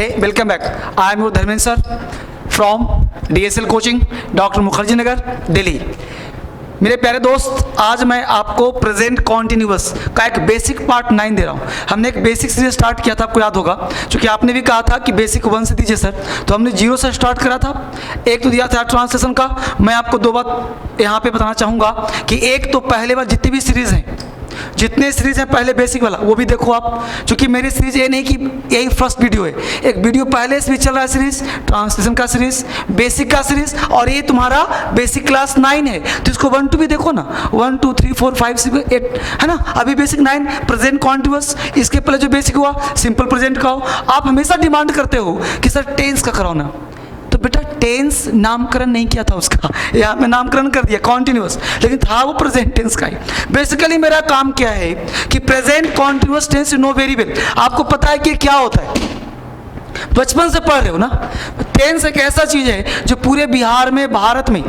Hey, welcome back. I am your Dharmendra sir from DSL coaching doctor Mukherjee Nagar Delhi. मेरे प्यारे दोस्त, आज मैं आपको प्रेजेंट कॉन्टिन्यूअस का एक बेसिक पार्ट 9 दे रहा हूँ। हमने एक बेसिक सीरीज स्टार्ट किया था, आपको याद होगा, क्योंकि आपने भी कहा था कि बेसिक 1 से दीजिए सर, तो हमने 0 से स्टार्ट करा था। एक तो दिया था ट्रांसलेशन का। मैं आपको 2 बात यहाँ पे बताना चाहूँगा कि एक तो पहले बार जितनी भी सीरीज़ हैं, जितने सीरीज हैं पहले बेसिक वाला वो भी देखो आप, क्योंकि मेरी सीरीज ये नहीं कि यही फर्स्ट वीडियो है, एक वीडियो पहले से भी चल रहा है सीरीज, ट्रांसलेशन का सीरीज, बेसिक का सीरीज, और ये तुम्हारा बेसिक क्लास 9 है, तो इसको 1 2 भी देखो ना, 1 2 3 4 5 6 8 है ना। अभी बेसिक 9 प्रेजेंट कॉन्टिन्यूअस, इसके पहले जो बेसिक हुआ सिंपल प्रेजेंट का हो। आप हमेशा डिमांड करते हो कि सर टेंस का कराओ ना, तो बेटा टेंस नामकरण नहीं किया था उसका, यहाँ पे नामकरण कर दिया कॉन्टिन्यूअस, लेकिन था वो प्रेजेंट टेंस का ही। बेसिकली मेरा काम क्या है कि present continuous tense know very well. आपको पता है कि क्या होता है, बचपन से पढ़ रहे हो ना। टेंस एक ऐसा चीज है जो पूरे बिहार में, भारत में,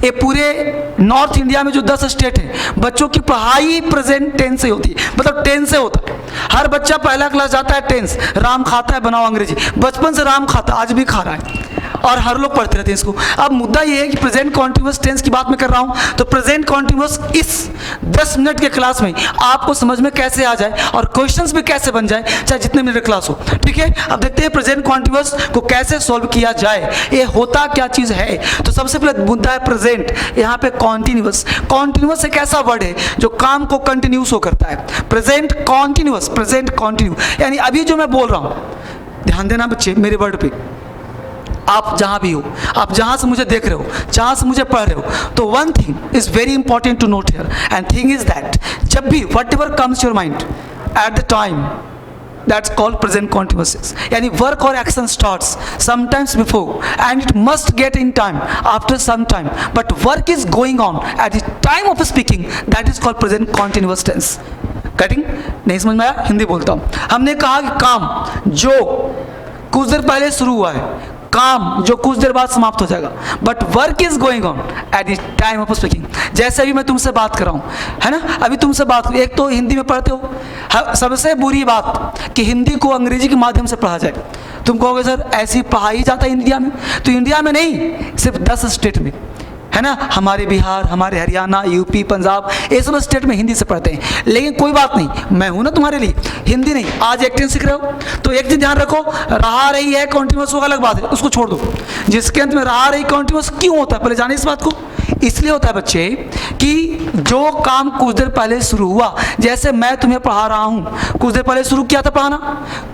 ये पूरे नॉर्थ इंडिया में जो 10 स्टेट है, बच्चों की पढ़ाई प्रेजेंट टेंस से होती है, मतलब टेंस से होता है। हर बच्चा पहला क्लास जाता है टेंस, राम खाता है बनाओ अंग्रेजी, बचपन से राम खाता, आज भी खा रहा है, और हर लोग पढ़ते रहते हैं इसको। अब मुद्दा ये है कि प्रेजेंट कॉन्टिन्यूअस टेंस की बात मैं कर रहा हूँ, तो प्रेजेंट कॉन्टिन्यूअस इस 10 मिनट के क्लास में आपको समझ में कैसे आ जाए और क्वेश्चंस भी कैसे बन जाए, चाहे जितने मिनट क्लास हो, ठीक है। अब देखते हैं प्रेजेंट कॉन्टिन्यूअस को कैसे सॉल्व किया जाए, ये होता क्या चीज़ है। तो सबसे पहले मुद्दा है प्रेजेंट, यहाँ पे कॉन्टिन्यूअस। कॉन्टिन्यूअस एक ऐसा वर्ड है जो काम को कंटिन्यूस हो करता है। प्रेजेंट कॉन्टिन्यूअस, प्रेजेंट कॉन्टिन्यू, यानी अभी जो मैं बोल रहा हूँ, ध्यान देना बच्चे मेरे वर्ड पे, आप जहाँ भी हो, आप जहाँ से मुझे देख रहे हो, जहाँ से मुझे पढ़ रहे हो, तो one thing is very important to note here, and thing is that जब भी whatever comes your mind at the time, that's called present continuous. यानी वर्क और action starts sometimes before and it must get in time after some time, but work is going on at the time of speaking, that is called present continuous tense. कटिंग नहीं समझ में आया, हिंदी बोलता हूँ। हमने कहा कि काम जो कुछ देर पहले शुरू हुआ है, काम जो कुछ देर बाद समाप्त हो जाएगा, but work is going on at the time of speaking. जैसे अभी मैं तुमसे बात कर रहा हूँ, है ना, अभी तुमसे बात, एक तो हिंदी में पढ़ते हो, सबसे बुरी बात कि हिंदी को अंग्रेजी के माध्यम से पढ़ा जाए। तुम कहोगे सर ऐसी पढ़ाई जाता है इंडिया में, तो इंडिया में नहीं, सिर्फ 10 स्टेट में, है ना, हमारे बिहार, हमारे हरियाणा, यूपी, पंजाब, ये सब स्टेट में हिंदी से पढ़ते हैं। लेकिन कोई बात नहीं, मैं हूं ना तुम्हारे लिए। हिंदी नहीं, आज एक टेंस सीख रहे हो, तो एक चीज ध्यान रखो, रहा रही है कॉन्टिन्यूअस, वो अलग बात है, उसको छोड़ दो। जिसके अंत में रहा रही कॉन्टिन्यूअस क्यों होता है, पहले जाने इस बात को। इसलिए होता है बच्चे कि जो काम कुछ देर पहले शुरू हुआ, जैसे मैं तुम्हें पढ़ा रहा हूं, कुछ देर पहले शुरू किया था पढ़ाना,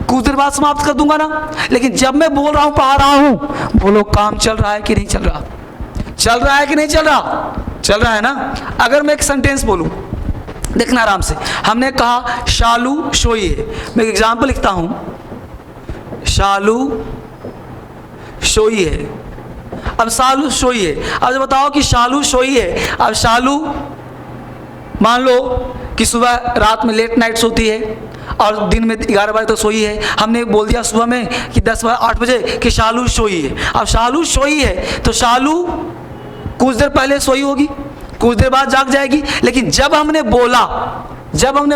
कुछ देर बाद समाप्त कर दूंगा ना, लेकिन जब मैं बोल रहा हूं, पढ़ा रहा हूं, बोलो काम चल रहा है कि नहीं चल रहा, चल रहा है कि नहीं चल रहा, चल रहा है ना। अगर मैं एक सेंटेंस बोलूं, देखना आराम से, हमने कहा शालू सोई है, मैं एक एग्जाम्पल लिखता हूं, शालू सोई है। अब शालू सोई है, अब जब बताओ कि शालू सोई है, अब शालू मान लो कि सुबह रात में लेट नाइट सोती है और दिन में 11 बजे तक सोई है। हमने बोल दिया सुबह में कि 10 बजे 8 बजे कि शालू सोई है। अब शालू सोई है तो शालू कुछ देर पहले सोई होगी, कुछ देर बाद जाग जाएगी, लेकिन जब हमने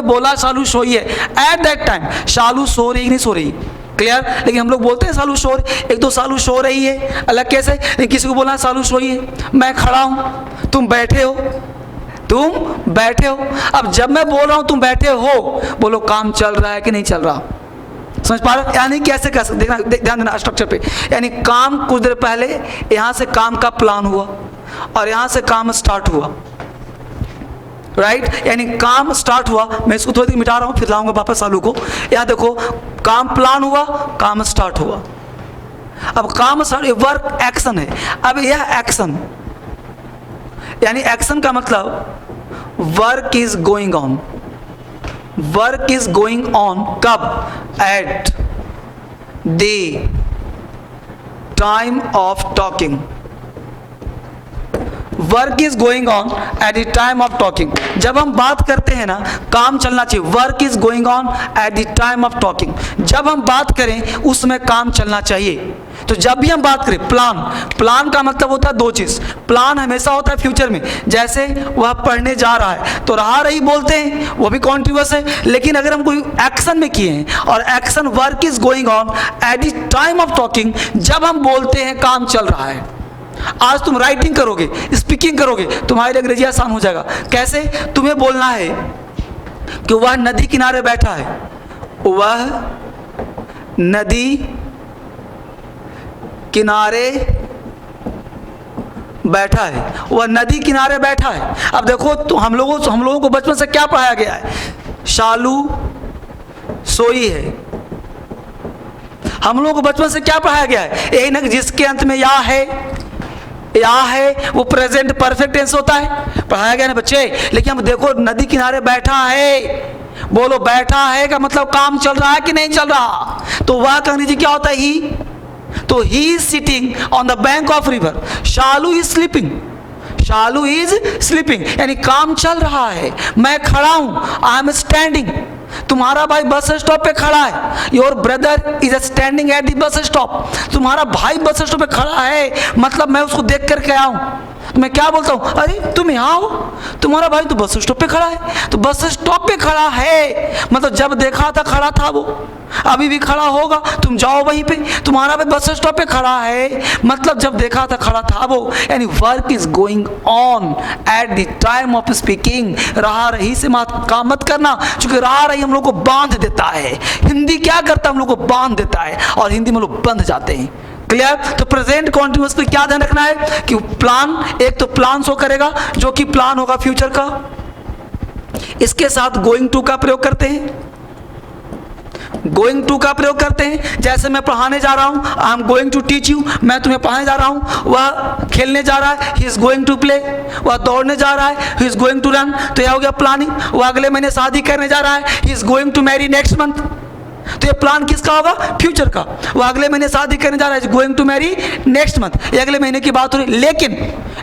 बोला शालू सोई है, एट दैट टाइम शालू सो रही नहीं सो रही, क्लियर। लेकिन हम लोग बोलते हैं शालू सो रही, एक तो शालू सो रही है अलग कैसे, लेकिन किसी को बोलना है शालू सोई है, मैं खड़ा हूं, तुम बैठे हो, तुम बैठे हो। अब जब मैं बोल रहा हूं तुम बैठे हो, बोलो काम चल रहा है कि नहीं चल रहा, समझ पा रहे हो। यानी कैसे कैसे देखना, ध्यान देना स्ट्रक्चर पे, यानी काम कुछ देर पहले यहां से काम का प्लान हुआ और यहां से काम स्टार्ट हुआ, राइट। यानी काम स्टार्ट हुआ, मैं इसको थोड़ी देर मिटा रहा हूं, फिर लाऊंगा वापस चालू को। यहां देखो काम प्लान हुआ, काम स्टार्ट हुआ। अब काम स्टार्ट, वर्क एक्शन है। अब यह एक्शन, यानी एक्शन का मतलब work is going on, work is going on कब, at the time of talking. Work is going on at the time of talking. जब हम बात करते हैं ना, काम चलना चाहिए। Work is going on at the time of talking. जब हम बात करें उसमें काम चलना चाहिए। तो जब भी हम बात करें प्लान का मतलब होता है दो चीज। प्लान हमेशा होता है फ्यूचर में, जैसे वह पढ़ने जा रहा है तो रहा रही बोलते हैं, वो भी कॉन्टिन्यूअस है। लेकिन अगर हम कोई एक्शन में किए हैं और action work is going on at the time of talking, जब हम बोलते हैं काम चल रहा है। आज तुम राइटिंग करोगे, स्पीकिंग करोगे, तुम्हारे लिए अंग्रेजी आसान हो जाएगा। कैसे? तुम्हें बोलना है कि वह नदी किनारे बैठा है, वह नदी किनारे बैठा है, वह नदी किनारे बैठा है। अब देखो तो हम लोगों को बचपन से क्या पढ़ाया गया है? शालू सोई है। हम लोगों को बचपन से क्या पढ़ाया गया है? यही ना, जिसके अंत में या है वो प्रेजेंट परफेक्ट टेंस होता है, पढ़ाया गया ना बच्चे। लेकिन हम देखो नदी किनारे बैठा है, बोलो बैठा है का मतलब काम चल रहा है कि नहीं चल रहा? तो वह का अंग्रेजी क्या होता है? ही। तो he is sitting on the bank of river, Shalu is sleeping. Shalu is sleeping यानी काम चल रहा है। मैं खड़ा हूं, आई एम स्टैंडिंग। तुम्हारा भाई बस स्टॉप पे खड़ा है, your brother is standing at the bus stop. तुम्हारा भाई बस स्टॉप पे खड़ा है, मतलब मैं उसको देख करके आया हूं। तो मैं क्या बोलता हूं? अरे तुम यहाँ हो, तुम्हारा भाई तो बस स्टॉप पे खड़ा है। तो बस स्टॉप पे खड़ा है मतलब जब देखा था खड़ा था, वो अभी भी खड़ा होगा, तुम जाओ वहीं पे। तुम्हारा भाई बस स्टॉप पे खड़ा है मतलब जब देखा था खड़ा था वो। यानी work is going on at the time of speaking. रहा रही से काम मत करना, क्योंकि रहा रही हम लोग को बांध देता है। हिंदी क्या करता है? हम लोग को बांध देता है और हिंदी में लोग बंध जाते हैं। क्लियर? तो प्रेजेंट कॉन्टिन्यूअस पे क्या ध्यान रखना है कि प्लान, एक तो प्लान शो करेगा जो कि प्लान होगा फ्यूचर का, इसके साथ गोइंग टू का प्रयोग करते हैं। गोइंग टू का प्रयोग करते हैं, जैसे मैं पढ़ाने जा रहा हूं, I am going to teach you, मैं तुम्हें पढ़ाने जा रहा हूं। वह खेलने जा रहा है, he is going to play. वह दौड़ने जा रहा है, he is going to run. तो यह हो गया प्लानिंग। वह अगले महीने शादी करने जा रहा है, he is going to marry next month. तो ये प्लान किसका होगा? फ्यूचर का। वो अगले महीने शादी करने जा रहा है, going to marry next month, ये अगले महीने की बात हो रही।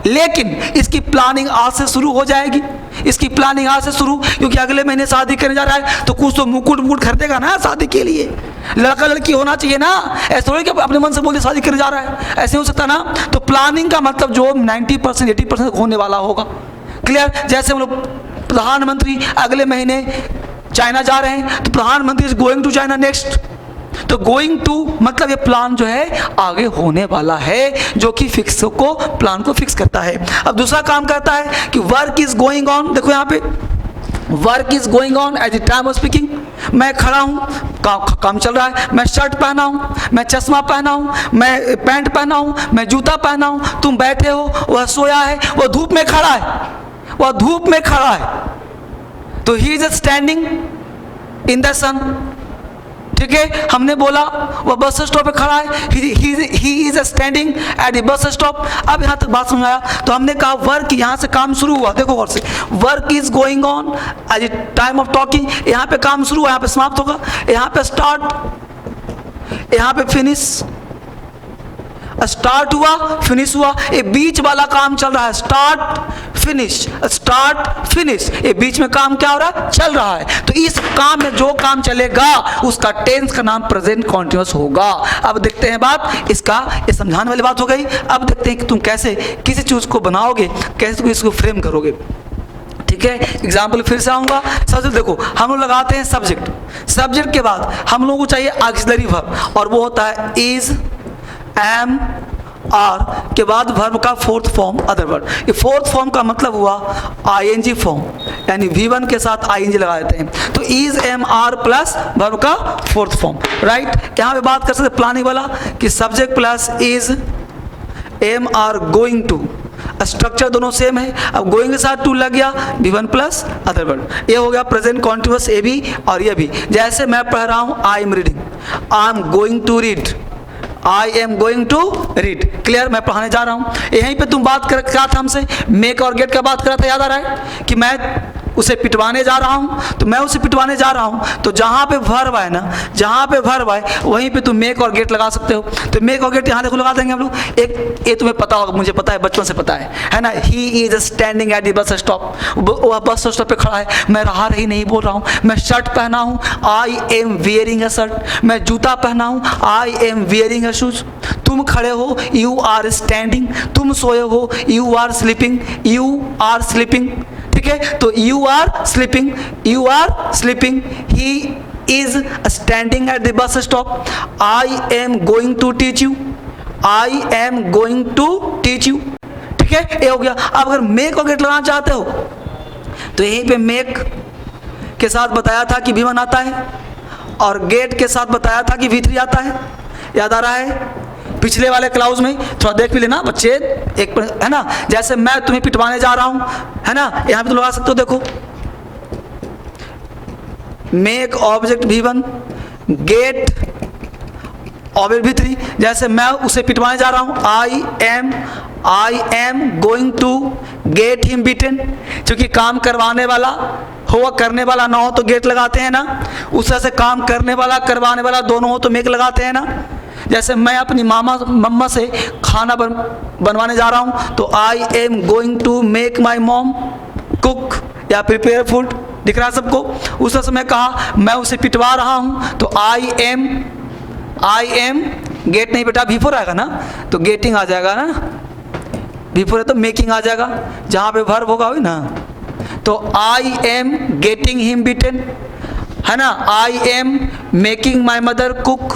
लेकिन इसकी प्लानिंग आज से शुरू हो जाएगी। इसकी प्लानिंग आज से शुरू, क्योंकि अगले महीने शादी करने जा रहा है तो कुछ तो मुकुट खरीदेगा ना शादी के लिए। लड़का लड़की होना चाहिए ना, ऐसा थोड़ी कि अपने मन से बोलते शादी करने जा रहा है, ऐसे हो सकता ना। तो प्लानिंग का मतलब जो 90% 80% होने वाला होगा। क्लियर? जैसे हम लोग प्रधानमंत्री अगले महीने चाइना जा रहे हैं तो प्रधानमंत्री is going to China next. तो गोइंग टू मतलब ये प्लान जो है आगे होने वाला है, जो कि फिक्स को, प्लान को फिक्स करता है। अब दूसरा काम करता है कि वर्क इज गोइंग ऑन। देखो यहाँ पे work is going on at the time of speaking. मैं खड़ा हूँ, काम चल रहा है। मैं शर्ट पहना हूँ, मैं चश्मा पहना हूँ, मैं पैंट पहना हूँ, मैं जूता पहना हूँ। तुम बैठे हो, वह सोया है, वह धूप में खड़ा है, वह धूप में खड़ा है। तो he is standing in the sun. ठीक है, हमने बोला वह बस स्टॉप पे खड़ा है, he is standing at the bus stop. अब यहाँ तक बात समझ आया? तो हमने कहा वर्क, यहाँ से काम शुरू हुआ। देखो गौर से, work is going on at the time of talking. यहाँ पे काम शुरू हुआ, यहाँ पे समाप्त होगा, यहाँ पे स्टार्ट, यहाँ पे फिनिश। स्टार्ट हुआ, फिनिश हुआ, ये बीच वाला काम चल रहा है। स्टार्ट फिनिश, ये बीच में काम क्या हो रहा है? चल रहा है। तो इस काम में जो काम चलेगा उसका टेंस का नाम प्रेजेंट कॉन्टिन्यूअस होगा। अब देखते हैं बात इसका, ये समझाने वाली बात हो गई। अब देखते हैं कि तुम कैसे किसी चीज को बनाओगे, कैसे इसको फ्रेम करोगे। ठीक है, एग्जाम्पल फिर से आऊंगा। सबसे देखो, हम लोग लगाते हैं सब्जेक्ट के बाद हम लोगों को चाहिए ऑक्सिलरी वर्ब, और वो होता है इज, एम, आर के बाद वर्ब का फोर्थ फॉर्म अदर वर्ड। ये फोर्थ फॉर्म का मतलब हुआ आईएनजी फॉर्म, यानी V1 के साथ आईएनजी लगा देते हैं। तो is, am, are plus verb का फोर्थ फॉर्म। राइट? यहाँ पे बात कर सकते प्लानिंग वाला कि subject plus is, am, are, going to. Structure दोनों सेम है। अब गोइंग के साथ टू लग गया, V1 प्लस अदर वर्ड। ये हो गया प्रेजेंट कॉन्टिन्यूअस, ए भी और ये भी। जैसे मैं पढ़ रहा हूँ, I am reading, I am going to read, I am going to read. Clear? मैं पढ़ाने जा रहा हूँ। यहीं पे तुम बात कर क्या था हमसे, मेक और गेट का बात करा था, याद आ रहा है कि मैं उसे पिटवाने जा रहा हूँ, तो मैं उसे पिटवाने जा रहा हूँ, तो जहाँ पे वर्ब है ना, जहाँ पे वर्ब है वहीं पे तुम मेक और गेट लगा सकते हो। तो मेक और गेट यहाँ देखो लगा देंगे हम लोग। एक ये तुम्हें पता होगा, मुझे पता है, बचपन से पता है ना। ही is standing at the bus stop, वह बस स्टॉप पे खड़ा है। मैं रहा रही नहीं बोल रहा हूँ। मैं शर्ट पहना हूँ, I am wearing a shirt. मैं जूता पहना हूँ, I am wearing a shoes. तुम खड़े हो, यू आर स्टैंडिंग। तुम सोए हो, you are sleeping, you are sleeping. ठीक है, तो you are sleeping, you are sleeping. He is standing at the bus stop, I am going to teach you, I am going to teach you. ठीक है, ये हो गया। अब अगर मेक और गेट लगाना चाहते हो तो यहीं पे मेक के साथ बताया था कि V1 आता है, और गेट के साथ बताया था कि V3 आता है। याद आ रहा है? पिछले वाले क्लाउज में थोड़ा देख भी लेना बच्चे, एक है ना। जैसे मैं तुम्हें पिटवाने जा रहा हूं, है ना, यहां पे तो लगा सकते हो। देखो, make object V1, gate object V3। जैसे मैं उसे पिटवाने जा रहा हूं, I am going to get him beaten. क्योंकि काम करवाने वाला हो, करने वाला ना हो तो गेट लगाते हैं ना। उस तरह से काम करने वाला करवाने वाला दोनों हो तो मेक लगाते हैं ना। जैसे मैं अपनी मम्मा से खाना बनवाने जा रहा हूँ, तो I am going to make my mom cook या प्रिपेयर फूड। दिख रहा है सबको? उस तरह से मैं कहा मैं उसे पिटवा रहा हूँ, तो आई एम गेट नहीं बेटा, V4 आएगा ना, तो गेटिंग आ जाएगा ना। V4 है तो मेकिंग आ जाएगा, जहाँ पे वर्ब होगा वही ना। तो I am getting him beaten, है ना। I am making my mother cook,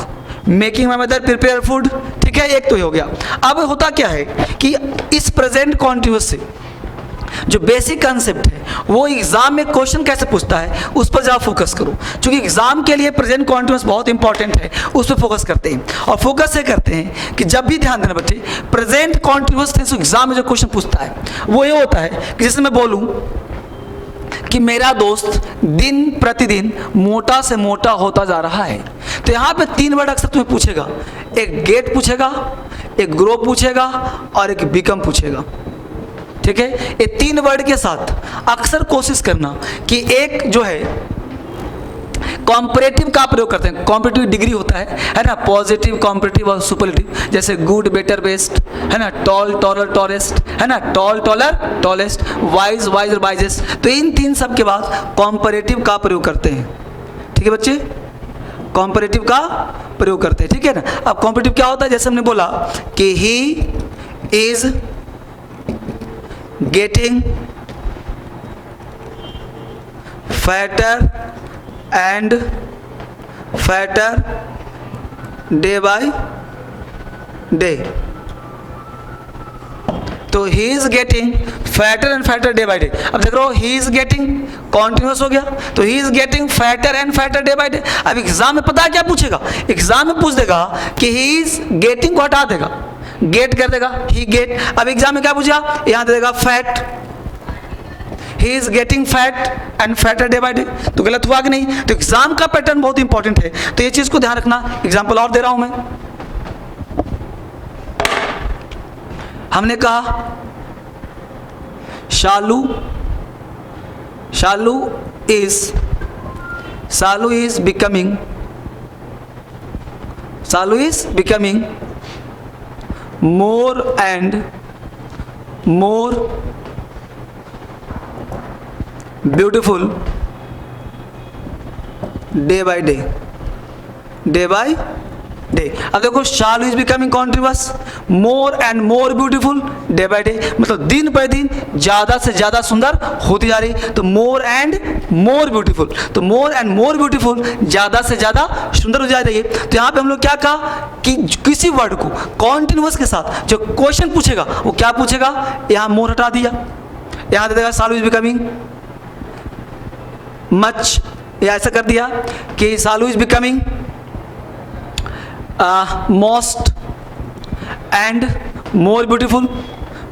making my mother prepare food. ठीक है, एक तो ही हो गया। अब होता क्या है कि इस प्रेजेंट कॉन्टिन्यूअस से जो बेसिक कंसेप्ट है वो एग्जाम में क्वेश्चन कैसे पूछता है उस पर ज़्यादा फोकस करो। क्योंकि एग्जाम के लिए प्रेजेंट कॉन्टिन्यूअस बहुत इंपॉर्टेंट है, उस पर फोकस करते हैं। और फोकस ये करते हैं कि जब भी ध्यान देना बच्चे, प्रेजेंट कॉन्टिन्यूअस से एग्जाम में जो क्वेश्चन पूछता है वो ये होता है कि जैसे मैं बोलूँ कि मेरा दोस्त दिन प्रतिदिन मोटा से मोटा होता जा रहा है, तो यहाँ पे 3 वर्ड अक्सर तुम्हें पूछेगा। एक गेट पूछेगा, एक ग्रो पूछेगा, और एक बिकम पूछेगा। ठीक है, ये 3 वर्ड के साथ अक्सर कोशिश करना कि एक जो है कॉम्परेटिव का प्रयोग करते हैं। कॉम्परेटिव डिग्री होता है ना, पॉजिटिव, कॉम्परेटिव और सुपरलेटिव। जैसे गुड, बेटर, बेस्ट, है ना, टॉल, टॉलर, टॉलेस्ट, है ना, tall, taller, tallest, wise, wiser, wisest. तो इन 3 सब के बाद कॉम्परेटिव का प्रयोग करते हैं। ठीक है बच्चे, कॉम्परेटिव का प्रयोग करते हैं। ठीक है ना। अब कॉम्परेटिव क्या होता है? जैसे हमने बोला कि he is getting fatter and fatter day by day. तो he is getting fatter and fatter day by day. अब देख रहे हो, ही इज गेटिंग कॉन्टिन्यूस हो गया, तो he is getting fatter and fatter day by day. अब एग्जाम में पता है क्या पूछेगा? एग्जाम में पूछ देगा कि ही इज गेटिंग को हटा देगा, गेट कर देगा, ही गेट। अब एग्जाम में क्या पूछेगा? यहाँ दे देगा fat, he is getting fat and fatter day by day. तो गलत हुआ कि नहीं? तो एग्जाम का पैटर्न बहुत इंपॉर्टेंट है, तो ये चीज को ध्यान रखना। एग्जाम्पल और दे रहा हूं मैं। हमने कहा Shalu is becoming more and more beautiful day by day। अब देखो, Shalu is becoming continuous, more and more beautiful day by day, मतलब दिन पर दिन ज्यादा से ज्यादा सुंदर होती जा रही। तो मोर एंड मोर ब्यूटीफुल, तो मोर एंड मोर ब्यूटीफुल ज्यादा से ज्यादा सुंदर हो जा रही है। तो यहाँ पे हम लोग क्या कहा कि किसी वर्ड को कॉन्टिन्यूअस के साथ जो क्वेश्चन पूछेगा वो क्या पूछेगा? यहाँ मोर हटा दिया, यहाँ दे देगा शालू इज बिकमिंग मच, या ऐसा कर दिया कि Shalu is becoming most and more beautiful,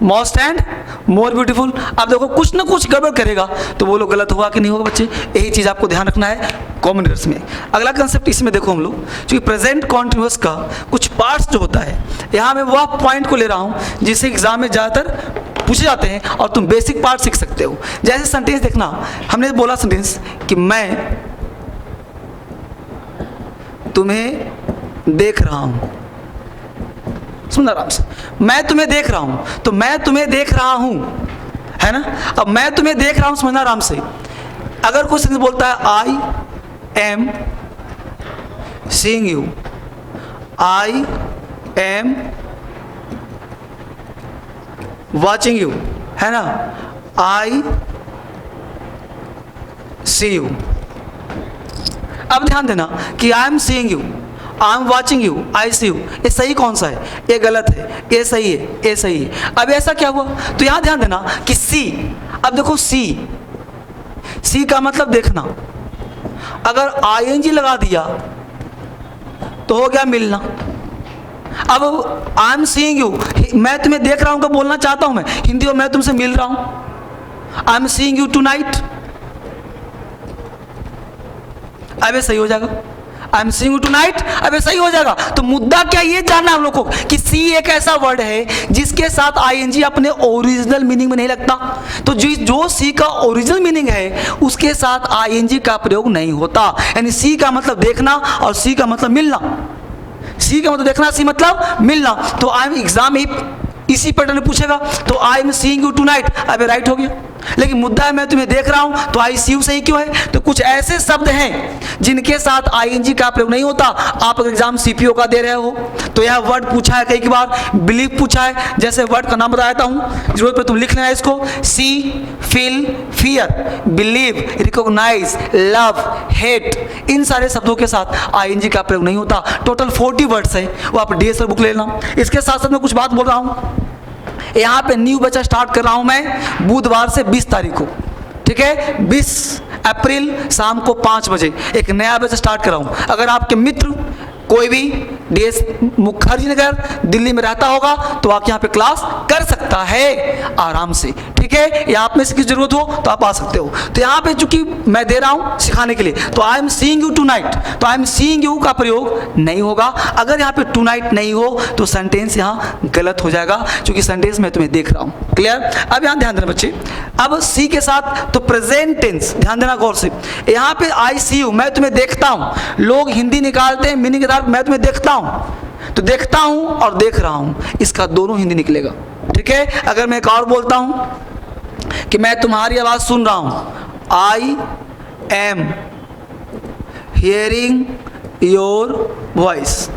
most and more beautiful. अब देखो, कुछ ना कुछ गड़बड़ करेगा तो बोलो गलत हुआ कि नहीं होगा बच्चे। यही चीज़ आपको ध्यान रखना है कॉमन में। अगला कंसेप्ट इसमें देखो हम लोग, क्योंकि प्रेजेंट कॉन्टिन्यूअस का कुछ पार्ट्स जो होता है, यहाँ मैं वह पॉइंट को ले रहा हूँ जिसे एग्जाम में ज़्यादातर पूछे जाते हैं और तुम बेसिक पार्ट सीख सकते हो। जैसे सेंटेंस देखना, हमने बोला सेंटेंस कि मैं तुम्हें देख रहा हूं, सुन आराम से, मैं तुम्हें देख रहा हूं, तो मैं तुम्हें देख रहा हूं, है ना। अब मैं तुम्हें देख रहा हूं, समझना आराम से। अगर कोई सेंटेंस बोलता है I am seeing you, I am watching you, है ना, आई सी यू। अब ध्यान देना कि I am seeing you, I am watching you, I see you, ये सही कौन सा है? ये गलत है, ये सही है, ये सही है। अब ऐसा क्या हुआ? तो यहां ध्यान देना कि सी, अब देखो सी का मतलब देखना। अगर आईएनजी लगा दिया तो हो गया मिलना। अब आई एम सीइंग यू, मैं तुम्हें देख रहा हूं का बोलना चाहता हूं मैं हिंदी में, मैं तुमसे मिल रहा हूं, I am seeing you tonight, अब ये सही हो जाएगा। आई एम सीइंग यू टुनाइट, अब ये सही हो जाएगा। तो मुद्दा क्या ये जानना हम लोग को कि सी एक ऐसा वर्ड है जिसके साथ आईएनजी अपने ओरिजिनल मीनिंग में नहीं लगता। तो जो सी का ओरिजिनल मीनिंग है उसके साथ आईएनजी का प्रयोग नहीं होता। यानी सी का मतलब देखना और सी का मतलब मिलना, सी का मतलब देखना, सी मतलब मिलना। तो आई एम एग्जाम में इसी पैटर्न में पूछेगा, तो I am seeing you tonight, अब राइट हो गया। लेकिन मुद्दा है मैं तुम्हें देख रहा हूं, तो आई सी यू सही क्यों है? तो कुछ ऐसे शब्द हैं जिनके साथ आईएनजी का प्रयोग नहीं होता। आप अगर एग्जाम सीपीओ का दे रहे हो तो यह वर्ड पूछा है कई बार, बिलीव पूछा है, जैसे वर्ड का नाम बताता हूं, जरूरत पे तुम लिख लेना इसको, see, feel, fear, believe, recognise, love, hate, इन सारे शब्दों के साथ आईएनजी का प्रयोग नहीं होता। टोटल 40 वर्ड्स है, वो आप डीएसएल बुक ले लेना। इसके साथ साथ मैं कुछ बात बोल रहा हूं, यहाँ पे न्यू बैच स्टार्ट कर रहा हूं मैं बुधवार से 20 तारीख को, ठीक है, 20 अप्रैल शाम को 5 बजे एक नया बैच स्टार्ट कर रहा हूं। अगर आपके मित्र कोई भी डीएस मुखर्जी नगर दिल्ली में रहता होगा तो आप यहाँ पे क्लास कर सकता है आराम से, ठीक है। या आप में से किसी जरूरत हो तो आप आ सकते हो। तो यहाँ पे चूंकि मैं दे रहा हूँ सिखाने के लिए, तो I am seeing you tonight, तो आई एम सीइंग यू का प्रयोग नहीं होगा। अगर यहाँ पे टुनाइट नहीं हो तो सेंटेंस यहाँ गलत हो जाएगा, क्योंकि सेंटेंस मैं तुम्हें देख रहा हूँ। क्लियर? अब यहाँ ध्यान देना बच्चे, अब सी के साथ तो प्रेजेंट टेंस, ध्यान देना गौर से। यहाँ पे आई सी यू, मैं तुम्हें देखता हूँ, लोग हिंदी निकालते हैं मीनिंग के साथ, मैं तुम्हें देखता हूं, तो देखता हूं और देख रहा हूं, इसका दोनों हिंदी निकलेगा, ठीक है। अगर मैं एक और बोलता हूं कि मैं तुम्हारी आवाज सुन रहा हूं, I am hearing your voice.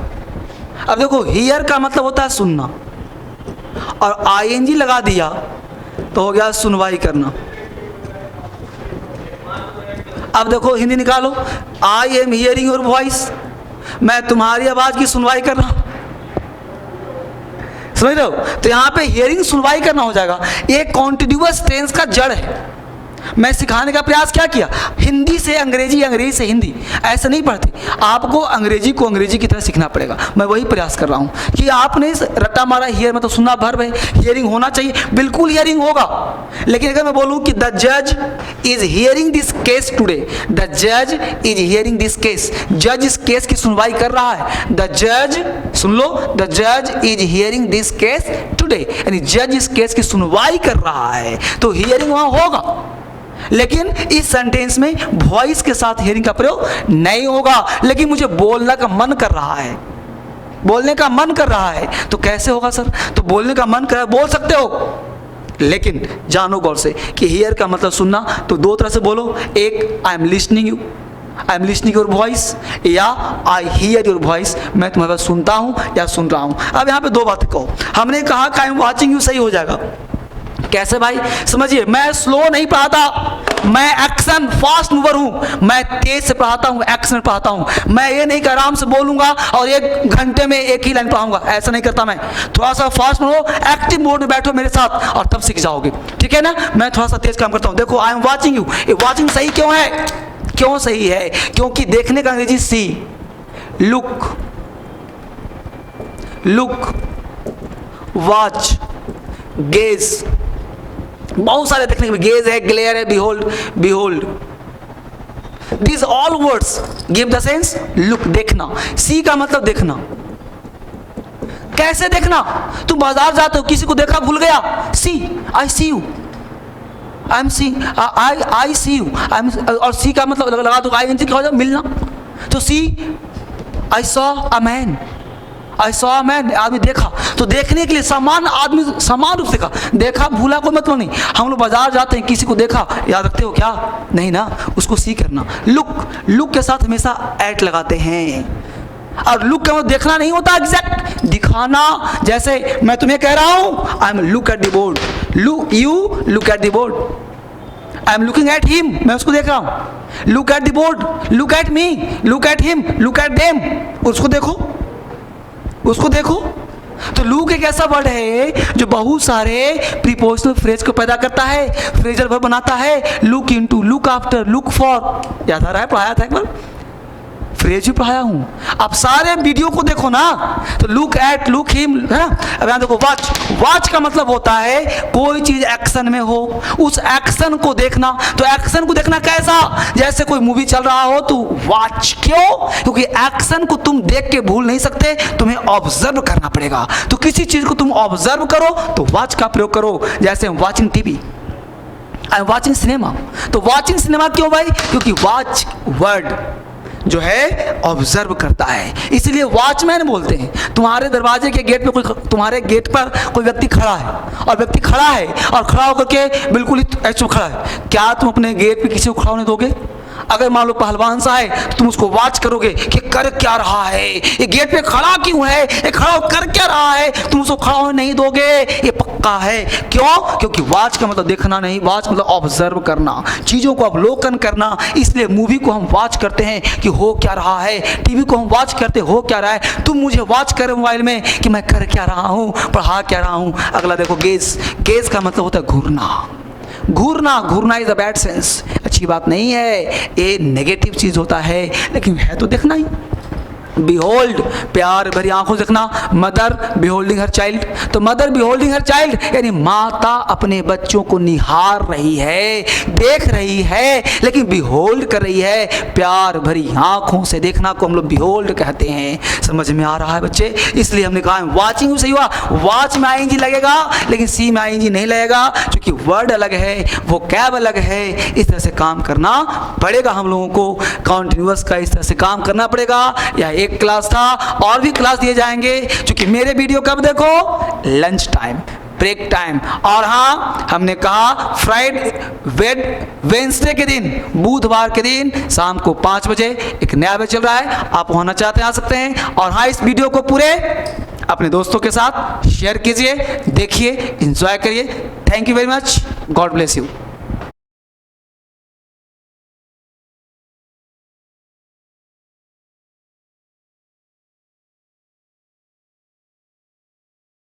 अब देखो हियर का मतलब होता है सुनना, और आईएनजी लगा दिया तो हो गया सुनवाई करना। अब देखो हिंदी निकालो, I am hearing your voice, मैं तुम्हारी आवाज की सुनवाई कर रहा हूं, समझ रहे हो? तो यहां पे हियरिंग सुनवाई करना हो जाएगा। ये कॉन्टिन्यूअस टेंस का जड़ है। मैं सिखाने का प्रयास क्या किया, हिंदी से अंग्रेजी, अंग्रेजी से हिंदी, ऐसे नहीं पढ़ती। आपको अंग्रेजी को अंग्रेजी की तरह सीखना पड़ेगा। मैं वही प्रयास कर रहा हूं कि आपने रट्टा मारा हियर में, तो सुनना भर है, हियरिंग होना चाहिए, बिल्कुल हियरिंग होगा। लेकिन अगर मैं बोलूं कि द जज is hearing this case today, the जज इज हियरिंग दिस केस, जज इस केस की सुनवाई कर रहा है। द जज, सुन लो, द जज is hearing this case today, यानी जज इस केस की सुनवाई कर रहा है, तो हियरिंग वहां होगा। लेकिन इस सेंटेंस में वॉइस के साथ हियरिंग का प्रयोग नहीं होगा। लेकिन मुझे बोलने का मन कर रहा है, बोलने का मन कर रहा है, तो कैसे होगा सर? तो बोलने का मन कर रहा है, बोल सकते हो, लेकिन जानो गौर से कि हियर का मतलब सुनना। तो दो तरह से बोलो, एक I am listening you, I am listening your voice, या आई हियर योर वॉइस, मैं तुम्हारी बात सुनता हूँ या सुन रहा हूँ। अब यहाँ पे दो बातें कहो। हमने कहा कि आई एम वॉचिंग यू सही हो जाएगा, कैसे भाई? समझिए, मैं स्लो नहीं पढ़ाता, मैं एक्शन फास्ट मूवर हूं, मैं तेज से पढ़ाता हूं, एक्शन में पढ़ाता हूं। मैं ये नहीं कि आराम से बोलूंगा और 1 घंटे में एक ही लाइन पढ़ाऊंगा, ऐसा नहीं करता मैं। थोड़ा सा फास्ट में हो, एक्टिव मोड में बैठो मेरे साथ और तब सीख जाओगे, ठीक है ना। मैं थोड़ा सा तेज काम करता हूं। देखो आई एम वॉचिंग यू, ये वॉचिंग सही क्यों है? क्यों सही है? क्योंकि देखने का अंग्रेजी सी, लुक, लुक, वॉच, गेज, बहुत सारे देखने के, गेज है, ग्लेयर है, behold, behold, this all words give the sense look, देखना। सी का मतलब देखना। कैसे देखना? तुम बाजार जाते हो, किसी को देखा, भूल गया, see, I see you, I am see, I see you, और सी का मतलब लगा दो आई एन जी, क्या हो जाए, मिलना। तो see, I saw a man, I saw a man, आदमी देखा। तो देखने के लिए समान आदमी समान रूप से देखा, देखा भूला कोई मतलब नहीं। हम लोग बाजार जाते हैं, किसी को देखा, याद रखते हो क्या? नहीं ना, उसको सी करना। लुक, लुक के साथ हमेशा एट लगाते हैं। और लुक का मतलब देखना नहीं होता, एग्जैक्ट दिखाना। जैसे मैं तुम्हें कह रहा हूं, I M look at the board, look, you look at the board, I am looking at him, मैं उसको देख रहा हूं। Look at the board, look at me, look at him, look at them, उसको देखो, उसको देखो। तो लुक एक ऐसा वर्ड है जो बहुत सारे प्रीपोजिशनल फ्रेज को पैदा करता है, फ्रेजल वर्ब बनाता है। Look into, look after, look for, याद आ रहा है, पढ़ाया था एक बार, फ्रेज भी पढ़ाया हूं। आप सारे वीडियो को देखो ना, तो लुक एट, लुक हिम, है ना। अब यहां देखो वाच, वाच का मतलब होता है कोई चीज एक्शन में हो, उस एक्शन को देखना। तो एक्शन को देखना कैसा? जैसे कोई मूवी चल रहा हो तो वाच, क्यों? क्योंकि एक्शन को तुम देख के भूल नहीं सकते, तुम्हें ऑब्जर्व करना पड़ेगा। तो किसी चीज को तुम ऑब्जर्व करो तो वाच का प्रयोग करो। जैसे watching TV, I am watching cinema. तो वॉचिंग सिनेमा क्यों भाई? क्योंकि वॉच वर्ड जो है ऑब्जर्व करता है, इसलिए वॉचमैन बोलते हैं। तुम्हारे दरवाजे के गेट पे कोई, तुम्हारे गेट पर कोई व्यक्ति खड़ा है, और व्यक्ति खड़ा है और खड़ा होकर के बिल्कुल ही ऐसे खड़ा है, क्या तुम अपने गेट पे किसी को खड़ा होने दोगे? अगर मान लो पहलवान सा है तो तुम उसको वॉच करोगे कि कर क्या रहा है, ये गेट पे खड़ा क्यों है, ये खड़ा कर क्या रहा है, तुम उसको खड़ा होने नहीं दोगे, ये पक्का है। क्यों? क्योंकि वॉच का मतलब देखना नहीं, वॉच मतलब ऑब्जर्व करना, चीज़ों को अवलोकन करना। इसलिए मूवी को हम वॉच करते हैं कि हो क्या रहा है, टीवी को हम वॉच करते हो क्या रहा है। तुम मुझे वॉच कर मोबाइल में कि मैं कर क्या रहा हूँ, पढ़ा क्या रहा हूँ। अगला देखो गेज, गेज का मतलब होता है घूरना, घूरना, घूरना इज अ बैड सेंस, अच्छी बात नहीं है, ये नेगेटिव चीज होता है, लेकिन है तो देखना ही। बिहोल्ड, प्यार भरी आंखों से देखना। मदर बिहोल्डिंग हर चाइल्ड, तो मदर बिहोल्डिंग हर चाइल्ड यानी माता अपने बच्चों को निहार रही है, देख रही है, लेकिन बिहोल्ड कर रही है। प्यार भरी आंखों से देखना को हम लोग बिहोल्ड कहते हैं। समझ में आ रहा है बच्चे? इसलिए हमने कहा वॉचिंग सही हुआ, वॉच में आईएनजी लगेगा लेकिन सी में आईएनजी नहीं लगेगा, क्योंकि वर्ड अलग है, वो कैब अलग है। इस तरह से काम करना पड़ेगा हम लोगों को, कॉन्टिन्यूअस का इस तरह से काम करना पड़ेगा। या एक क्लास था, और भी क्लास दिए जाएंगे, क्योंकि मेरे वीडियो कब देखो? Lunch time, break time. और हाँ, हमने कहा वेडनेसडे के दिन, बुधवार के दिन शाम को 5 बजे एक नया बैच चल रहा है, आप होना चाहते हैं आ सकते हैं। और हाँ, इस वीडियो को पूरे अपने दोस्तों के साथ शेयर कीजिए, देखिए, एंजॉय करिए। Thank you very much, God bless you.